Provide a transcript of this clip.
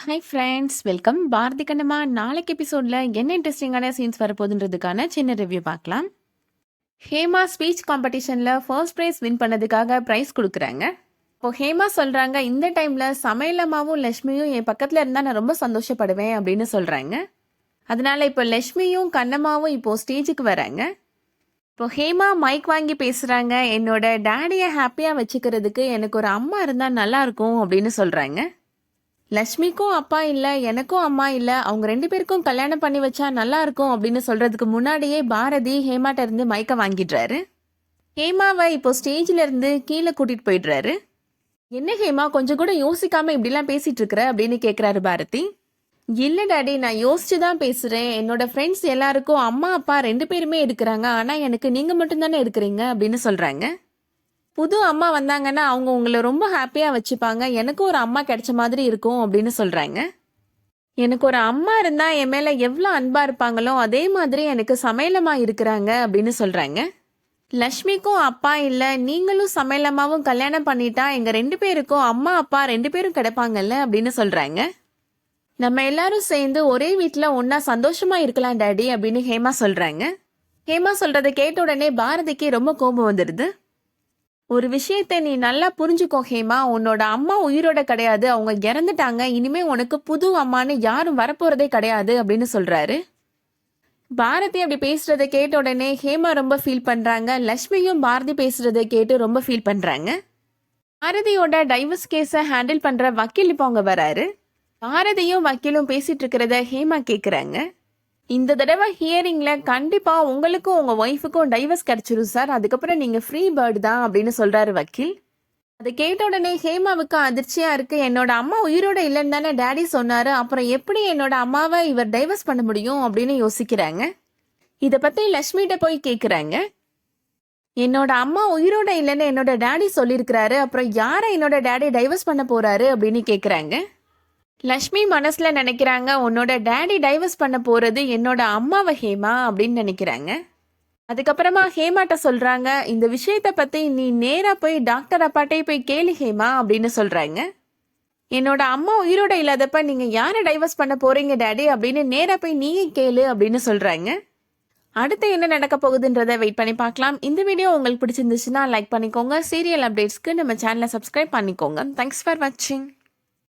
Hi friends, welcome. Bharathi Kannamma நாளைக்கு எபிசோடில் என்ன இன்ட்ரெஸ்டிங்கான சீன்ஸ் வரப்போகுதுன்றதுக்கான சின்ன ரிவ்யூ பார்க்கலாம். ஹேமா ஸ்பீச் காம்படிஷனில் ஃபர்ஸ்ட் ப்ரைஸ் வின் பண்ணதுக்காக ப்ரைஸ் கொடுக்குறாங்க. இப்போ ஹேமா சொல்கிறாங்க, இந்த டைமில் சமையலம்மாவும் லக்ஷ்மியும் என் பக்கத்தில் இருந்தால் நான் ரொம்ப சந்தோஷப்படுவேன் அப்படின்னு சொல்கிறாங்க. அதனால இப்போ லக்ஷ்மியும் கண்ணம்மாவும் இப்போது ஸ்டேஜுக்கு வராங்க. இப்போ ஹேமா மைக் வாங்கி பேசுகிறாங்க. என்னோட டேடியை ஹாப்பியாக வச்சுக்கிறதுக்கு எனக்கு ஒரு அம்மா இருந்தால் நல்லாயிருக்கும் அப்படின்னு சொல்கிறாங்க. லக்ஷ்மிக்கும் அப்பா இல்லை, எனக்கும் அம்மா இல்லை, அவங்க 2 பேருக்கும் கல்யாணம் பண்ணி வச்சா நல்லா இருக்கும் அப்படின்னு சொல்றதுக்கு முன்னாடியே பாரதி ஹேமாட்ட இருந்து மைக்க வாங்கிடுறாரு. ஹேமாவை இப்போ ஸ்டேஜ்ல இருந்து கீழே கூட்டிட்டு போயிடுறாரு. என்ன ஹேமா, கொஞ்சம் கூட யோசிக்காம இப்படிலாம் பேசிட்டு இருக்கிற அப்படின்னு கேட்குறாரு பாரதி. இல்லை டாடி, நான் யோசிச்சு தான் பேசுகிறேன். என்னோட ஃப்ரெண்ட்ஸ் எல்லாருக்கும் அம்மா அப்பா 2 பேருமே இருக்கிறாங்க, ஆனால் எனக்கு நீங்கள் மட்டும்தானே இருக்கிறீங்க அப்படின்னு சொல்கிறாங்க. புது அம்மா வந்தாங்கன்னா அவங்க உங்களை ரொம்ப ஹாப்பியாக வச்சுப்பாங்க, எனக்கு ஒரு அம்மா கிடைச்ச மாதிரி இருக்கும் அப்படின்னு சொல்கிறாங்க. எனக்கு ஒரு அம்மா இருந்தால் என் மேலே எவ்வளோ அன்பாக இருப்பாங்களோ அதே மாதிரி எனக்கு சமையலம்மா இருக்கிறாங்க அப்படின்னு சொல்கிறாங்க. லக்ஷ்மிக்கும் அப்பா இல்லை, நீங்களும் சமையலம்மாவும் கல்யாணம் பண்ணிட்டா எங்கள் 2 பேருக்கும் அம்மா அப்பா 2 பேரும் கிடைப்பாங்கல்ல அப்படின்னு சொல்கிறாங்க. நம்ம எல்லாரும் சேர்ந்து ஒரே வீட்டில் ஒன்றா சந்தோஷமா இருக்கலாம் டாடி அப்படின்னு ஹேமா சொல்கிறாங்க. ஹேமா சொல்கிறத கேட்ட உடனே பாரதிக்கு ரொம்ப கோபம் வந்துடுது. ஒரு விஷயத்தை நீ நல்லா புரிஞ்சுக்கோ ஹேமா, உன்னோட அம்மா உயிரோட கிடையாது, அவங்க இறந்துட்டாங்க. இனிமே உனக்கு புது அம்மானு யாரும் வரப்போறதே கிடையாது அப்படின்னு சொல்றாரு. பாரதி அப்படி பேசுறதை கேட்ட உடனே ஹேமா ரொம்ப ஃபீல் பண்றாங்க. லக்ஷ்மியும் பாரதி பேசுறதை கேட்டு ரொம்ப ஃபீல் பண்றாங்க. பாரதியோட டைவர்ஸ் கேஸை ஹேண்டில் பண்ற வக்கீல் இப்போ அவங்க வராரு. பாரதியும் வக்கீலும் பேசிட்டு இருக்கிறத ஹேமா கேட்குறாங்க. இந்த தடவை ஹியரிங்கில் கண்டிப்பாக உங்களுக்கும் உங்கள் ஒய்ஃபுக்கும் டைவர்ஸ் கிடச்சிரும் சார், அதுக்கப்புறம் நீங்கள் ஃப்ரீ பேர்டு தான் அப்படின்னு சொல்கிறாரு வக்கீல். அதை கேட்ட உடனே ஹேமாவுக்கு அதிர்ச்சியாக இருக்குது. என்னோட அம்மா உயிரோட இல்லைன்னு தானே டேடி சொன்னார், அப்புறம் எப்படி என்னோட அம்மாவை இவர் டைவர்ஸ் பண்ண முடியும் அப்படின்னு யோசிக்கிறாங்க. இதை பற்றி லக்ஷ்மிகிட்ட போய் கேட்குறாங்க. என்னோட அம்மா உயிரோட இல்லைன்னு என்னோட டேடி சொல்லியிருக்கிறாரு, அப்புறம் யாரை என்னோட டேடி டைவர்ஸ் பண்ண போகிறாரு அப்படின்னு கேட்குறாங்க. லக்ஷ்மி மனசுல நினைக்கிறாங்க, உன்னோட டேடி டைவர்ஸ் பண்ண போறது என்னோட அம்மாவை ஹேமா அப்படின்னு நினைக்கிறாங்க. அதுக்கப்புறமா ஹேமாட்ட சொல்றாங்க, இந்த விஷயத்த பத்தி நீ நேரா போய் டாக்டர் அப்பாட்டே போய் கேளு ஹேமா அப்படின்னு சொல்றாங்க. என்னோட அம்மா உயிரோட இல்லாதப்ப நீங்க யாரை டைவர்ஸ் பண்ண போறீங்க டேடி அப்படின்னு நேரா போய் நீங்க கேளு அப்படின்னு சொல்றாங்க. அடுத்து என்ன நடக்க போகுதுன்றதை வெயிட் பண்ணி பார்க்கலாம். இந்த வீடியோ உங்களுக்கு பிடிச்சிருந்துச்சுன்னா லைக் பண்ணிக்கோங்க. சீரியல் அப்டேட்ஸ்க்கு நம்ம சேனலை சப்ஸ்கிரைப் பண்ணிக்கோங்க. தேங்க்ஸ் ஃபார் வாட்சிங்.